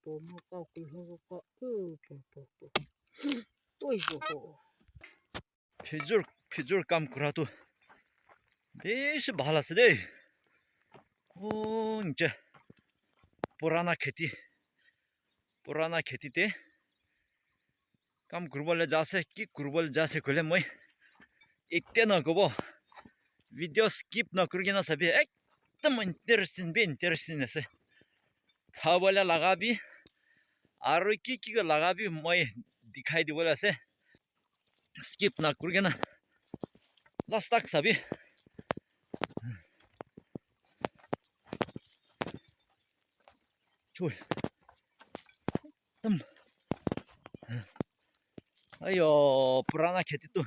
po mo ka ku ka po 오이 호 피줄 감꾸라도 베시 발라스데 오 이제 보라나 खेती काम गुरबल जासे कोले मैं इतने न को वीडियो स्किप न करके ना सभी एकदम इंटरेस्टिंग से खावला लगा भी आरो की लगा भी मैं दिखाई दी बोला से स्किप ना करके ना लास्ट तक सभी चुल अयो पुराना खेती तो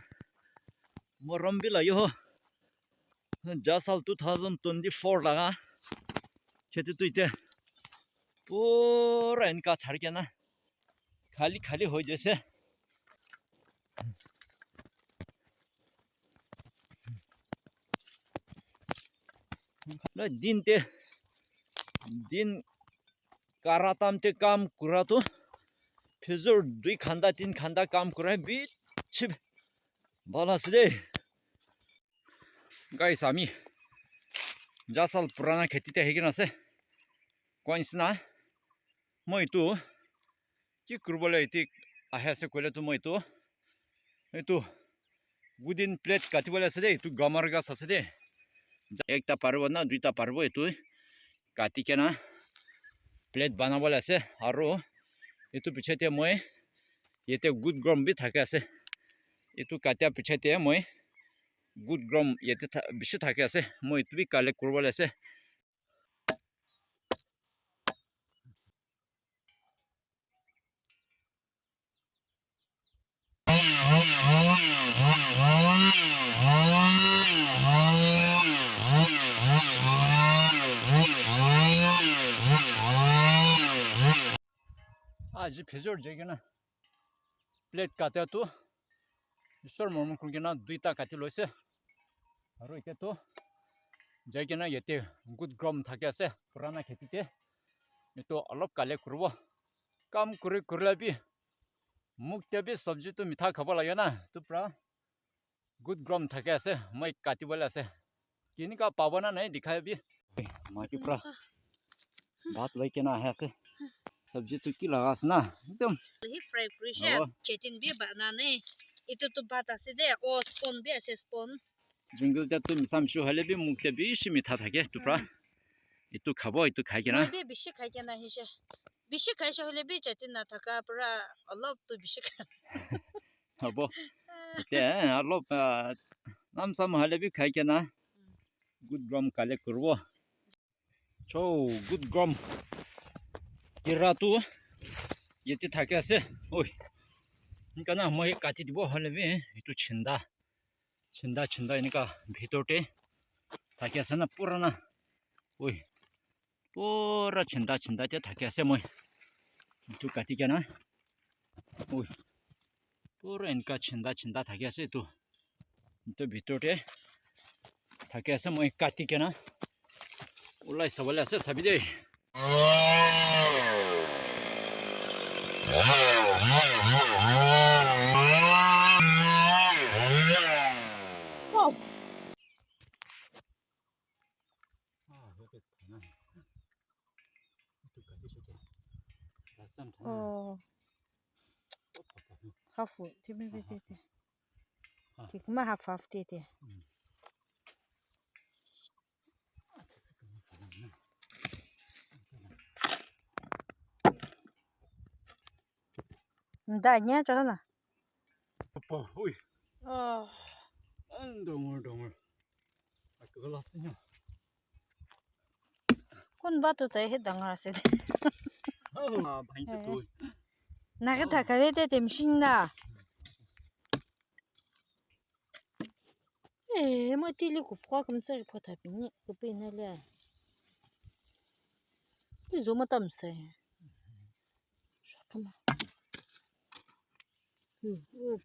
मोरम्बिला यो जासाल 2024 लगा खेती तो इते पूरा इनका छड़ के ना खाली हो जैसे दिन काराताम ते काम करा तो फिजर 2 खांदा 3 खांदा काम करा बीच बालास दे गाइस आमी जासाल पुराना खेती ते हेगिना से कोइंसना মই तो কি করবলে ইতি আহাসে কইলে তো মই তো এতো উদিন প্লেট কাটিবলে আছে দে তো গমার গাছ আছে দে একটা পারবো না দুইটা পারবো এতো কাটি কেনা প্লেট বানাবলে আছে আর এতো পিছতে মই এতে গুড গ্রাম বি থাকে আছে এতো কাটিয়া পিছতে মই গুড গ্রাম এতে বেশি থাকে আছে মই এতো বি কালেক্ট করবলে আছে आज फिजर जगना प्लेट काटे तो स्टोर मोरम कुलगना दुईटा काटी लइसे आरो इते तो जगना यते गुड ग्राम थाके আছে पुराना खेतीते एतो अलप काले करबो काम करला भी मुक्ते भी सब्जी तो मीठा खाबो लागे ना तो पूरा गुड ग्राम थाके আছে मैं काटिबले আছে किनिका पाबना नहीं दिखाय भी माकी पूरा बात लइके ना है सब्जी तो की लगास ना एकदम ही फ्राई प्रेशर चेटिन भी बनाने itu तो बात আছে दे ओ स्पून भी আছে स्पून जंगल ता तो मिसामसु हले भी मुक्ते भी मीठा থাকে तो पूरा इतो खाबो इतो खाइके ना भी बिशी खाइके ना हिसे बिशी खाइसे हले भी चेटिन ना थाका पूरा अलप तो बिशी हबो ते अलप नाम सम हले भी खाइके ना गुड ग्राम काले करबो चो गुड ग्राम किरा तो येते থাকে আছে ওই इनका मैं काटी দিব হলে भी इतो छिंदा इनका ভিতরতে থাকে আছে না পুরানা ওই পুরা छिंदा থাকে আছে মই इतो काटी के ना ওই পুরা इनका छिंदा থাকে আছে इतो ভিতরতে থাকে আছে মই काटी के ना ওলাই সবলে আছে সবি দে half timi bitete tikma half tete nda nya chana Papa, oi. Dongol. Aku gelasnya. Kon batu tai he dangar se. Oh, banyak tu. Naga takare te temshin na. Moi tili ku froid comme ça, je peux t'appeler. Tu peux y aller. Ils ont matam ça.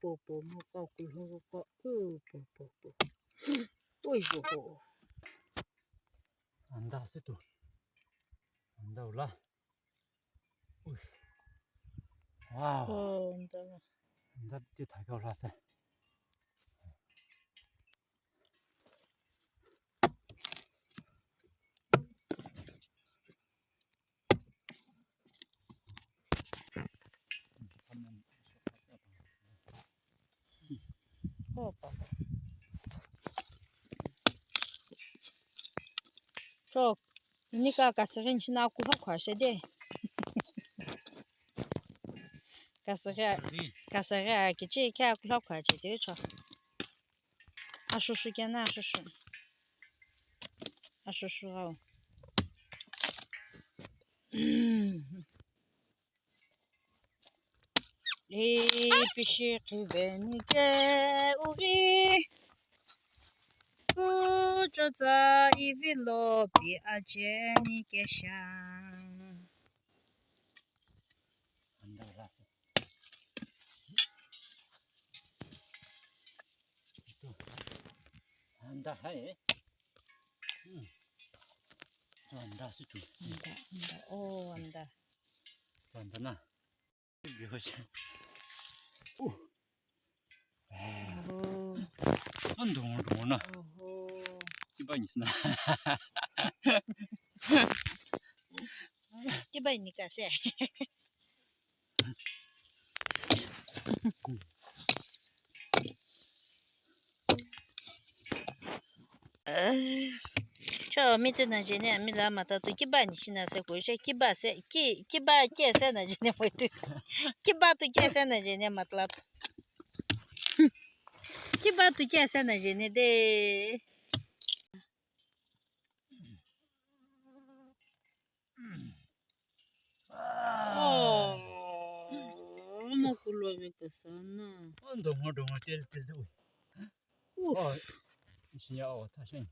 po mo ka ku ka po oi ho Anda situ. Anda ulah. ที่ถ่ายเข้าราซะโอ้ปะโชคนี่ก็กะสรินชนากูฮักขวาเสเดกะสระกิจิแค่กูฮักขวาเสเดชออาชูชูกันนะชูชูอาชูชูเอาpishi qibeni ke uri kujoza ivilo bi ajeni keshan anda hai anda situ anda oh anda anda na bihosh 나 기반이스나 기반이니까 세 저 밑에는 전에 밀라마다 또 기반이 지나서 고셔 기바세 기바 계산은 전에 뭐도 기바도 계산은 전에 मतलब 기바도 계산은 전에 돼 뭐 굴러니까 sana 동어 텔텔도 신야 타신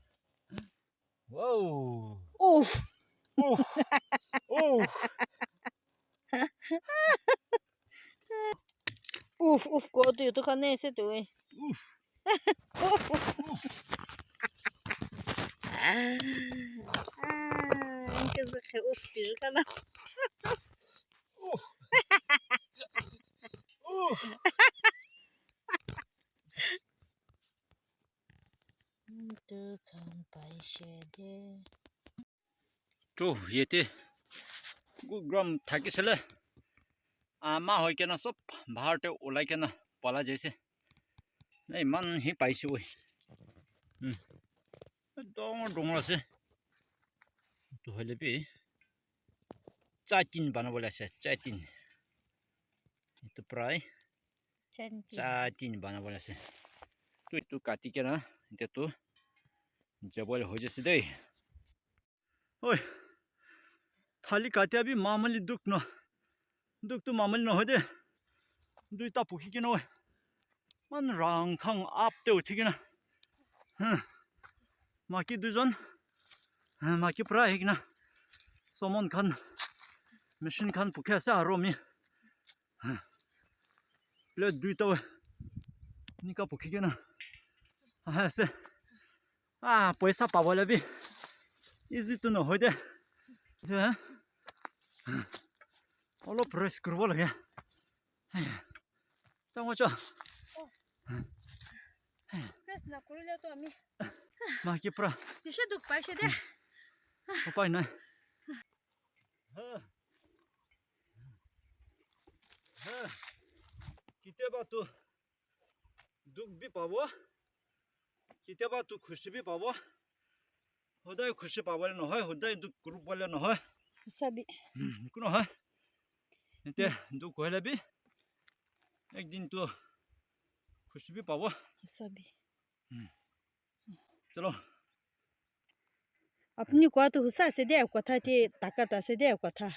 와우 오프 오프 거도 또 가네 세도 그래서 오프 비르가나 저 예때 गुग्राम थाकिसले आमा होइकेन सब भाटे ओलाइकेन पला जैसे नै मन हि पाइछु ओइ डोंगसे तो हले बे चाटिन बनाबोला छ चाटिन तो प्राय चाटिन बनाबोला छ तु काटिकेन त्यो जबल हो जसे दे ओइ खाली काटिया भी मामूली दुख तो मामूली न हो दे दुईटा पुखी के न मन रंग खंग आपते उठी के ना माकी दुजन माकी पुरा है ना सोमन खान मशीन खान पुखे से आरो मी ले दुईटा निका पुखी के ना ऐसे पैसा पावले भी इजी तो न हो दे অলপ প্ৰেছ কৰিব লাগে তামোচা প্ৰেছ নকৰিলে তো আমি মাকি প্ৰা দিছে দুখ পাইছে দে উপায় নাই কেতিয়াবা তো দুখ বি পাব কেতিয়াবা তো খুশি বি পাব সদায় খুশি পাবলে নহয় সদায় দুখ কৰিবলে নহয় সবি কোনো হয় এতে দুখ হলে বি একদিন তো খুশি বি পাব সবি চলো আপনি কোয়া তো হুসা সে দে কথা তে তাকাত আছে দে কথা